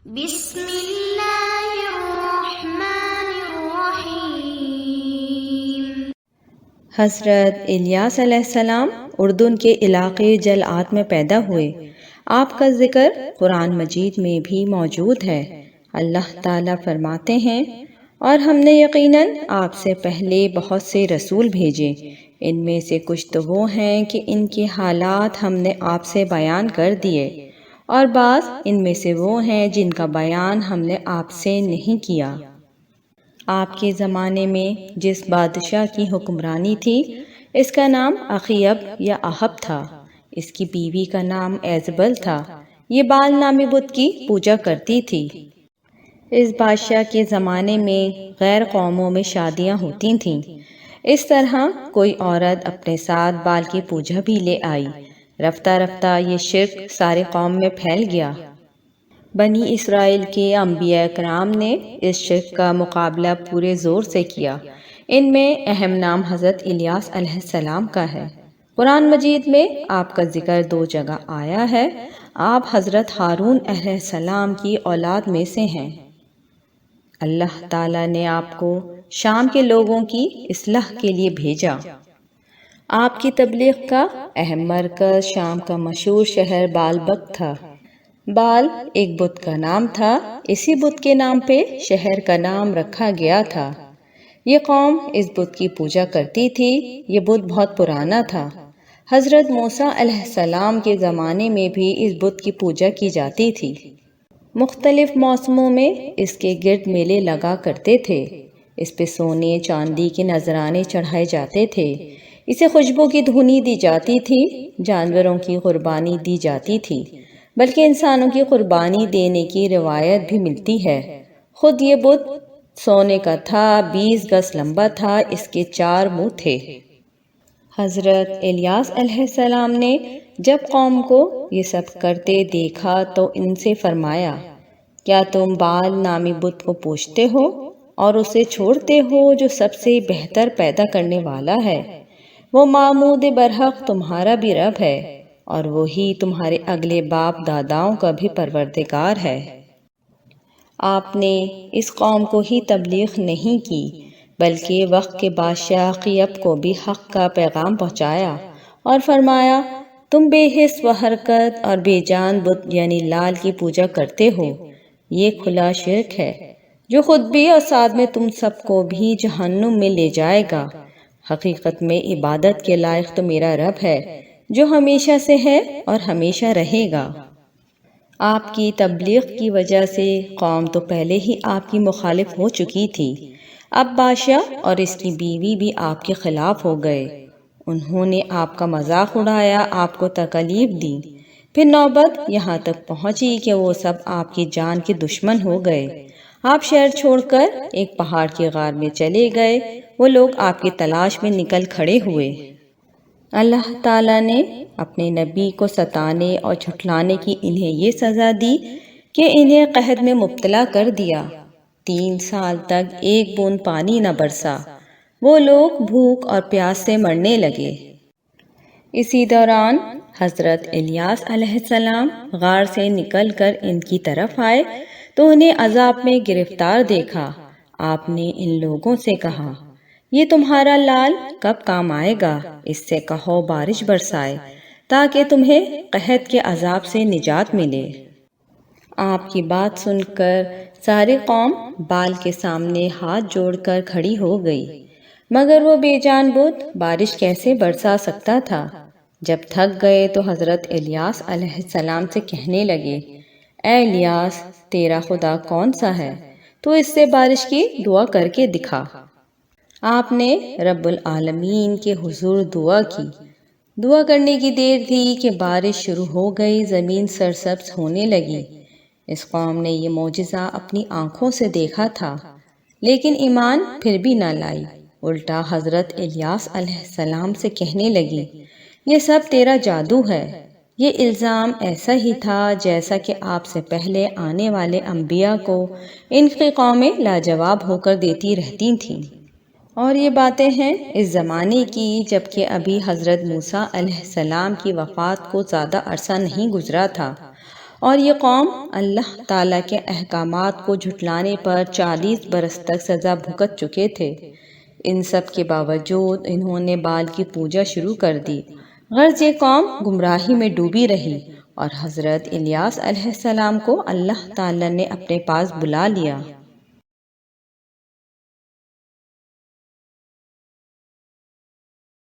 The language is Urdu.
بسم اللہ الرحمن الرحیم۔ حضرت الیاس علیہ السلام اردن کے علاقے جلعات میں پیدا ہوئے۔ آپ کا ذکر قرآن مجید میں بھی موجود ہے۔ اللہ تعالیٰ فرماتے ہیں، اور ہم نے یقیناً آپ سے پہلے بہت سے رسول بھیجے، ان میں سے کچھ تو وہ ہیں کہ ان کے حالات ہم نے آپ سے بیان کر دیے، اور بعض ان میں سے وہ ہیں جن کا بیان ہم نے آپ سے نہیں کیا۔ آپ کے زمانے میں جس بادشاہ کی حکمرانی تھی، اس کا نام اخیب یا احب تھا، اس کی بیوی کا نام ایزبل تھا۔ یہ بال نامی بت کی پوجا کرتی تھی۔ اس بادشاہ کے زمانے میں غیر قوموں میں شادیاں ہوتی تھیں۔ اس طرح کوئی عورت اپنے ساتھ بال کی پوجا بھی لے آئی۔ رفتہ رفتہ یہ شرک سارے قوم میں پھیل گیا۔ بنی اسرائیل کے انبیاء کرام نے اس شرک کا مقابلہ پورے زور سے کیا۔ ان میں اہم نام حضرت الیاس علیہ السلام کا ہے۔ قرآن مجید میں آپ کا ذکر 2 جگہ آیا ہے۔ آپ حضرت ہارون علیہ السلام کی اولاد میں سے ہیں۔ اللہ تعالیٰ نے آپ کو شام کے لوگوں کی اصلاح کے لیے بھیجا۔ آپ کی تبلیغ کا اہم مرکز شام کا مشہور شہر بالبک تھا۔ بال ایک بت کا نام تھا، اسی بت کے نام پہ شہر کا نام رکھا گیا تھا۔ یہ قوم اس بت کی پوجا کرتی تھی۔ یہ بت بہت پرانا تھا۔ حضرت موسیٰ علیہ السلام کے زمانے میں بھی اس بت کی پوجا کی جاتی تھی۔ مختلف موسموں میں اس کے گرد میلے لگا کرتے تھے۔ اس پہ سونے چاندی کے نذرانے چڑھائے جاتے تھے۔ اسے خوشبو کی دھونی دی جاتی تھی۔ جانوروں کی قربانی دی جاتی تھی، بلکہ انسانوں کی قربانی دینے کی روایت بھی ملتی ہے۔ خود یہ بت سونے کا تھا، 20 گز لمبا تھا، اس کے 4 منہ تھے۔ حضرت الیاس علیہ السلام نے جب قوم کو یہ سب کرتے دیکھا تو ان سے فرمایا، کیا تم بال نامی بت کو پوجتے ہو اور اسے چھوڑتے ہو جو سب سے بہتر پیدا کرنے والا ہے؟ وہ معبود برحق تمہارا بھی رب ہے، اور وہی تمہارے اگلے باپ داداؤں کا بھی پروردگار ہے۔ آپ نے اس قوم کو ہی تبلیغ نہیں کی، بلکہ وقت کے بادشاہ اخیب کو بھی حق کا پیغام پہنچایا، اور فرمایا، تم بے حس و حرکت اور بے جان بت یعنی لال کی پوجا کرتے ہو۔ یہ کھلا شرک ہے، جو خود بھی اور ساتھ میں تم سب کو بھی جہنم میں لے جائے گا۔ حقیقت میں عبادت کے لائق تو میرا رب ہے، جو ہمیشہ سے ہے اور ہمیشہ رہے گا۔ آپ کی تبلیغ کی وجہ سے قوم تو پہلے ہی آپ کی مخالف ہو چکی تھی، اب بادشاہ اور اس کی بیوی بھی آپ کے خلاف ہو گئے۔ انہوں نے آپ کا مذاق اڑایا، آپ کو تکلیف دی، پھر نوبت یہاں تک پہنچی کہ وہ سب آپ کی جان کے دشمن ہو گئے۔ آپ شہر چھوڑ کر ایک پہاڑ کی غار میں چلے گئے۔ وہ لوگ آپ کی تلاش میں نکل کھڑے ہوئے۔ اللہ تعالیٰ نے اپنے نبی کو ستانے اور جھٹلانے کی انہیں یہ سزا دی کہ انہیں قحط میں مبتلا کر دیا۔ 3 سال تک ایک بوند پانی نہ برسا۔ وہ لوگ بھوک اور پیاس سے مرنے لگے۔ اسی دوران حضرت الیاس علیہ السلام غار سے نکل کر ان کی طرف آئے تو انہیں عذاب میں گرفتار دیکھا۔ آپ نے ان لوگوں سے کہا، یہ تمہارا لال کب کام آئے گا؟ اس سے کہو بارش برسائے تاکہ تمہیں قحط کے عذاب سے نجات ملے۔ آپ کی بات سن کر ساری قوم بال کے سامنے ہاتھ جوڑ کر کھڑی ہو گئی، مگر وہ بے جان بت بارش کیسے برسا سکتا تھا؟ جب تھک گئے تو حضرت الیاس علیہ السلام سے کہنے لگے، اے الیاس، تیرا خدا کون سا ہے؟ تو اس سے بارش کی دعا کر کے دکھا۔ آپ نے رب العالمین کے حضور دعا کی۔ دعا کرنے کی دیر تھی کہ بارش شروع ہو گئی، زمین سرسبز ہونے لگی۔ اس قوم نے یہ معجزہ اپنی آنکھوں سے دیکھا تھا، لیکن ایمان پھر بھی نہ لائی، الٹا حضرت الیاس علیہ السلام سے کہنے لگی، یہ سب تیرا جادو ہے۔ یہ الزام ایسا ہی تھا جیسا کہ آپ سے پہلے آنے والے انبیاء کو ان کی قومیں لاجواب ہو کر دیتی رہتی تھیں۔ اور یہ باتیں ہیں اس زمانے کی جبکہ ابھی حضرت موسیٰ علیہ السلام کی وفات کو زیادہ عرصہ نہیں گزرا تھا، اور یہ قوم اللہ تعالیٰ کے احکامات کو جھٹلانے پر 40 برس تک سزا بھگت چکے تھے۔ ان سب کے باوجود انہوں نے بال کی پوجا شروع کر دی۔ غرض یہ قوم گمراہی میں ڈوبی رہی اور حضرت الیاس علیہ السلام کو اللہ تعالیٰ نے اپنے پاس بلا لیا۔